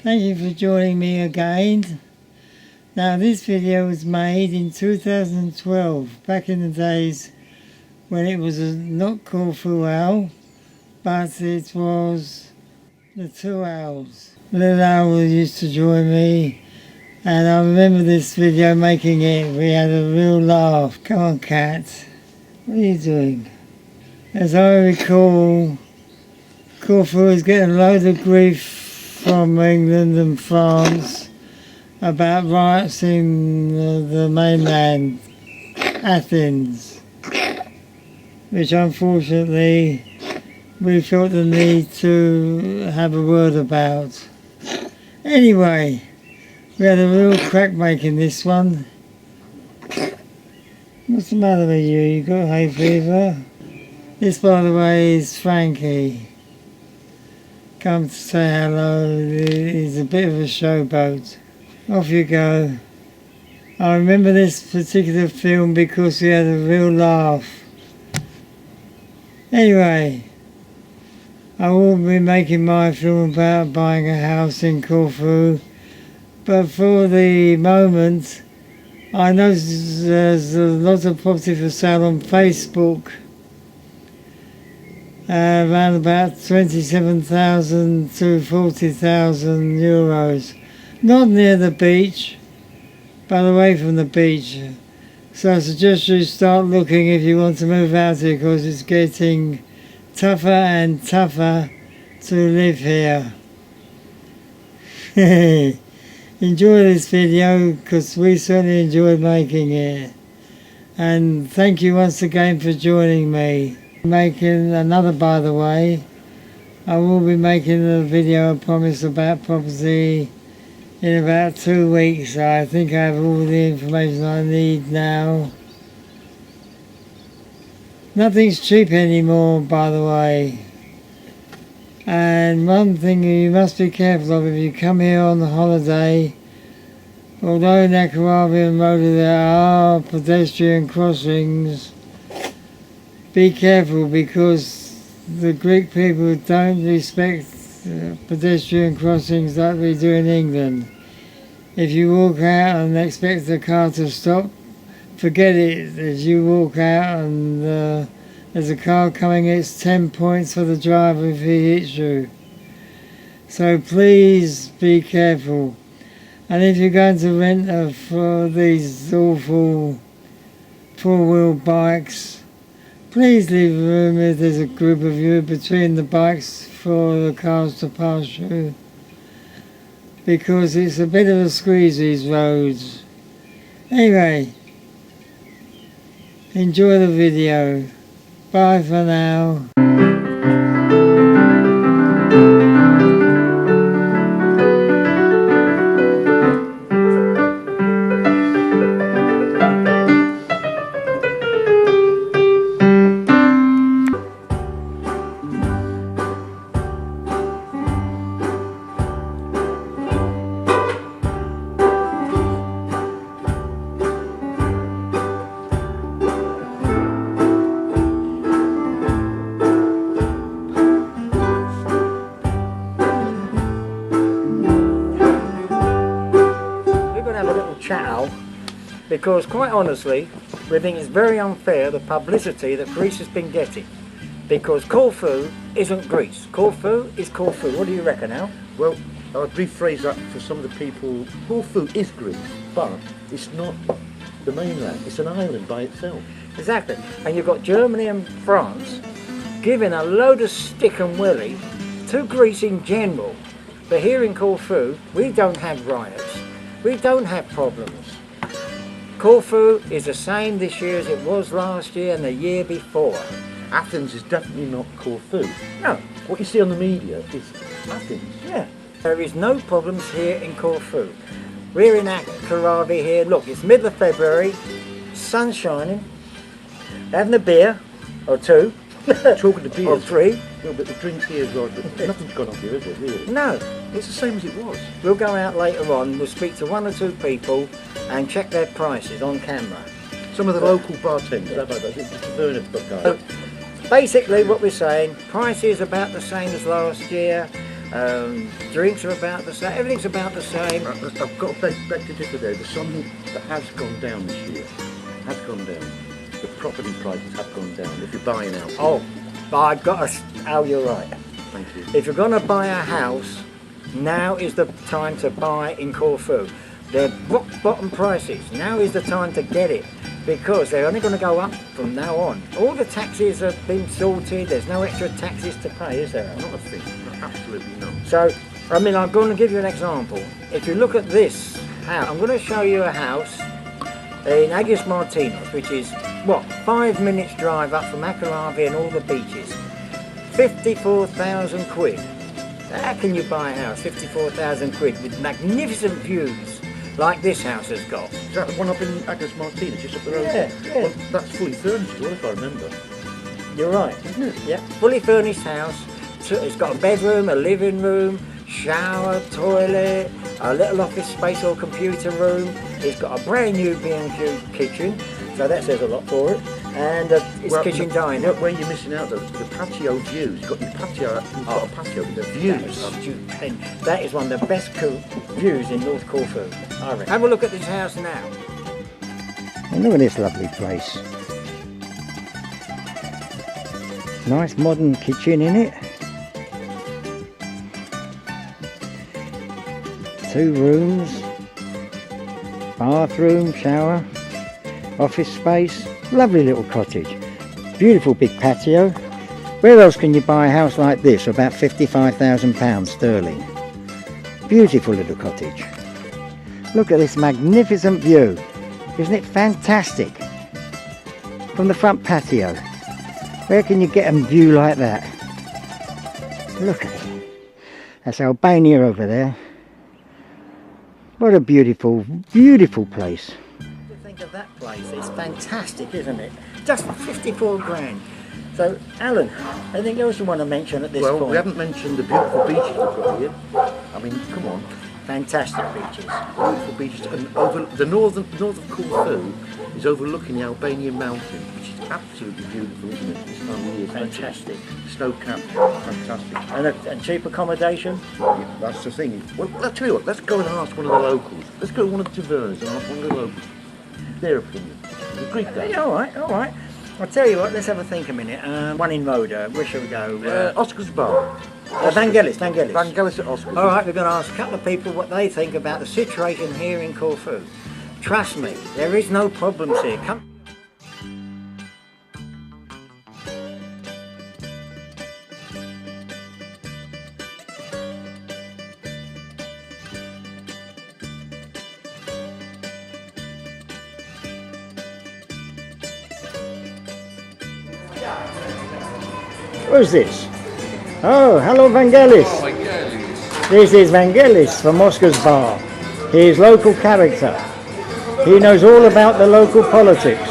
Thank you for joining me again. Now this video was made in 2012, back in the days when it was not Corfual, but it was the two owls. Little owl used to join me, and I remember this video making it. We had a real laugh. Come on, cat. What are you doing? As I recall, Corfu was getting a load of grief from England and France about riots in the mainland, Athens, which unfortunately we felt the need to have a word about. Anyway, we had a real crack making this one. What's the matter with you? You got hay fever? This, by the way, is Frankie. Come to say hello. He's a bit of a showboat. Off you go. I remember this particular film because we had a real laugh. Anyway, I will be making my film about buying a house in Corfu, but for the moment I noticed there's a lot of property for sale on Facebook, around about 27,000 to 40,000 euros. Not near the beach, but away from the beach. So I suggest you start looking if you want to move out here, because it's getting tougher and tougher to live here. Enjoy this video, because we certainly enjoyed making it. And thank you once again for joining me. Making another, by the way. I will be making a video, I promise, about property in about 2 weeks. I think I have all the information I need now. Nothing's cheap anymore, by the way. And one thing you must be careful of if you come here on holiday, although in Aquarium Road there are pedestrian crossings, be careful, because the Greek people don't respect pedestrian crossings like we do in England. If you walk out and expect the car to stop, forget it. As you walk out and there's a car coming, it's 10 points for the driver if he hits you. So please be careful. And if you're going to rent for these awful four-wheel bikes, please leave room if there's a group of you between the bikes for the cars to pass through, because it's a bit of a squeeze, these roads. Anyway, enjoy the video. Bye for now. Because quite honestly, we think it's very unfair the publicity that Greece has been getting. Because Corfu isn't Greece. Corfu is Corfu. What do you reckon, Al? Well, I'd rephrase that for some of the people. Corfu is Greece, but it's not the mainland. It's an island by itself. Exactly. And you've got Germany and France giving a load of stick and willy to Greece in general. But here in Corfu, we don't have riots. We don't have problems. Corfu is the same this year as it was last year and the year before. Athens is definitely not Corfu. No. What you see on the media is Athens. Yeah. There is no problems here in Corfu. We're in Karavi here. Look, it's middle of February, sun's shining, having a beer or two. Talking to beers. Or three. No, but the drinks here is right, but nothing's gone up here, is it, really? No. It's the same as it was. We'll go out later on, we'll speak to 1 or 2 people and check their prices on camera. Some of the local bartenders, how about that? It's the Bernard guy. So, basically what we're saying, price is about the same as last year. Drinks are about the same. Everything's about the same. I've got to beg to differ there. There's something that has gone down this year. Has gone down. The property prices have gone down. If you're buying out. Oh, I've got to. Oh, you're right. Thank you. If you're going to buy a house, now is the time to buy in Corfu. They're rock bottom prices. Now is the time to get it, because they're only going to go up from now on. All the taxes have been sorted. There's no extra taxes to pay, is there? Not a thing. Absolutely not. So, I mean, I'm going to give you an example. If you look at this house, I'm going to show you a house in Agios Martinos, which is, what, 5 minutes drive up from Akaravi and all the beaches. 54,000 quid. How can you buy a house, 54,000 quid, with magnificent views like this house has got? Is that the one up in Agios Martinos, just up the road? Yeah, yeah. Well, that's fully furnished as well, if I remember. You're right, isn't it? Yeah, fully furnished house. It's got a bedroom, a living room, shower, toilet, a little office space or computer room. It's got a brand new B&Q kitchen, so that says a lot for it. And it's kitchen diner. Where you're missing out, though, the patio views. You've got your patio, you've got a patio with the views. That is one of the best views in North Corfu, I reckon. Have a look at this house now. And look at this lovely place. Nice modern kitchen in it. 2 rooms, bathroom, shower, office space. Lovely little cottage. Beautiful big patio. Where else can you buy a house like this for about £55,000 sterling? Beautiful little cottage. Look at this magnificent view. Isn't it fantastic? From the front patio. Where can you get a view like that? Look at it. That's Albania over there. What a beautiful, beautiful place. To think of that place, it's fantastic, isn't it? Just 54 grand. So, Alan, anything else you want to mention at this point? Well, we haven't mentioned the beautiful beaches we've got here. I mean, come on. Fantastic beaches. Beautiful beaches. And over the north of Corfu is overlooking the Albanian mountains, which is absolutely beautiful, isn't it? This time of year. Fantastic. Snow-capped. Fantastic. And cheap accommodation? Yeah, that's the thing. Well, I'll tell you what, let's go and ask one of the locals. Let's go to one of the taverns and ask one of the locals their opinion. The Greek guy. Yeah, all right. I'll tell you what, let's have a think a minute. One in Moda, where shall we go? Oscar's Bar. Vangelis. Vangelis at Oscar's. All right, we're going to ask a couple of people what they think about the situation here in Corfu. Trust me, there is no problems here. Come. Who's this? Oh, hello Vangelis. This is Vangelis from Oscar's Bar. He is local character. He knows all about the local politics.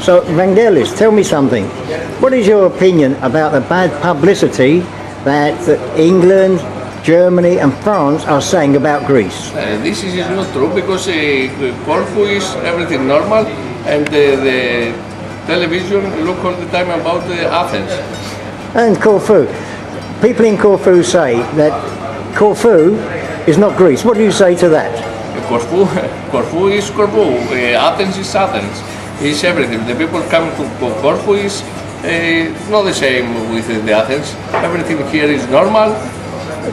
So Vangelis, tell me something. What is your opinion about the bad publicity that England, Germany and France are saying about Greece? This is not true, because Corfu is everything normal, and the television look all the time about Athens. And Corfu. People in Corfu say that Corfu is not Greece. What do you say to that? Corfu is Corfu. Athens is Athens. It's everything. The people coming to Corfu is not the same with the Athens. Everything here is normal.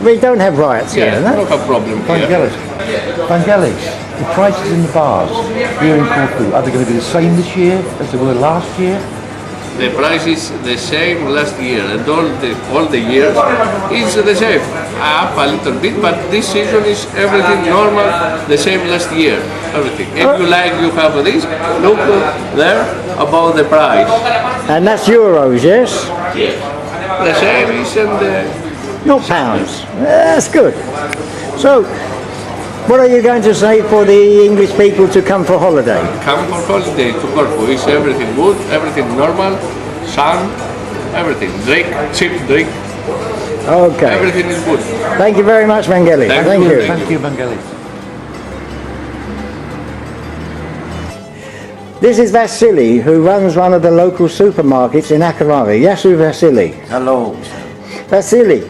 We don't have riots here, Yeah, no? we don't have problem here. Vangelis, the prices in the bars here in Corfu, are they going to be the same this year as they were last year? The price is the same last year, and all the years is the same. Up a little bit, but this season is everything normal, the same last year. Everything. If you like, you have this. Look there about the price. And that's euros, yes? The same is and. Not pounds. That's good. So, what are you going to say for the English people to come for holiday? Come for holiday to Corfu. Is everything good, everything normal, sun, everything. Drink, cheap drink. Okay. Everything is good. Thank you very much, Vangelis. Thank you. Thank you, Vangelis. This is Vasily, who runs one of the local supermarkets in Akharavi. Yasu Vasily. Hello. Vasily,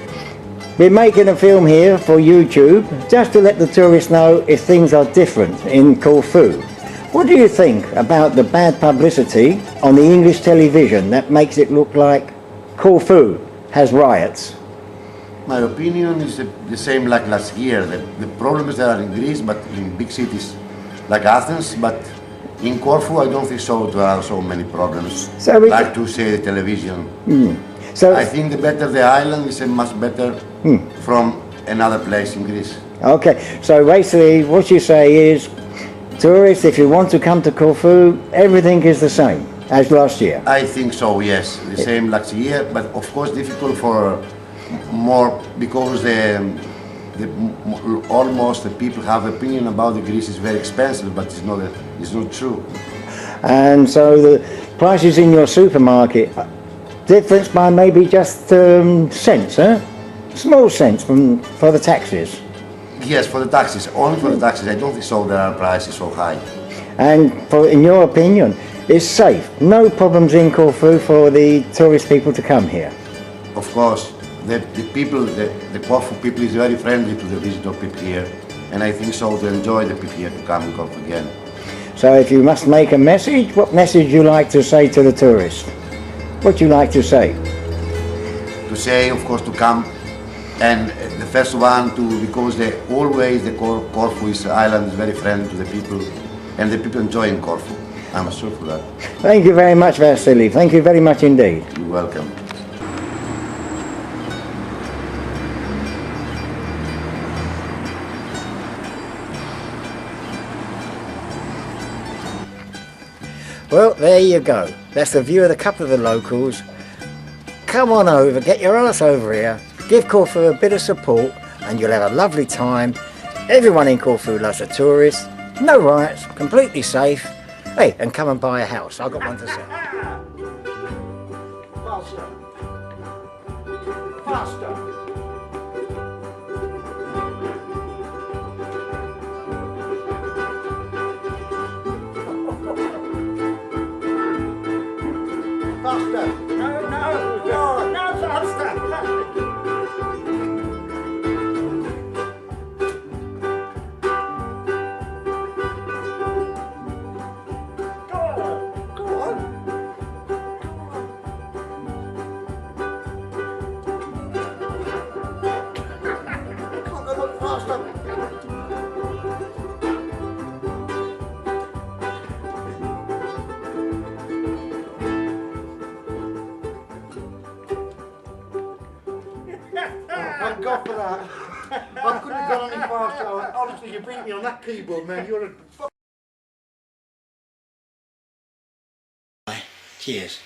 we're making a film here for YouTube, just to let the tourists know if things are different in Corfu. What do you think about the bad publicity on the English television that makes it look like Corfu has riots? My opinion is the same like last year. The problems that are in Greece, but in big cities like Athens, but in Corfu I don't think so there are so many problems, So like to say the television. So I think the better the island is much better from another place in Greece. okay, so basically what you say is, tourists, if you want to come to Corfu, everything is the same as last year. I think so, yes, the same last year, but of course difficult for more because almost the people have opinion about the Greece is very expensive, but it's not true. And so the prices in your supermarket, difference by maybe just cents, huh? Small cents for the taxes. Yes, for the taxes, only for the taxes. I don't think so there are prices so high. And in your opinion, it's safe, no problems in Corfu for the tourist people to come here. Of course, the people, the Corfu people is very friendly to the visitor people here, and I think so to enjoy the people here to come in Corfu again. So if you must make a message, what message you like to say to the tourists? What you like to say? To say, of course, to come, and the first one because always the Corfu island is very friendly to the people, and the people enjoy in Corfu. I'm sure for that. Thank you very much, Vasily. Thank you very much indeed. You're welcome. Well, there you go. That's the view of a couple of the locals. Come on over, get your ass over here, give Corfu a bit of support and you'll have a lovely time. Everyone in Corfu loves a tourist. No riots, completely safe. Hey, and come and buy a house. I've got one for sale. Faster. Faster. Faster. No, faster. Thank God for that. I couldn't have gone any faster. Honestly, you beat me on that keyboard, man. You're a... Cheers.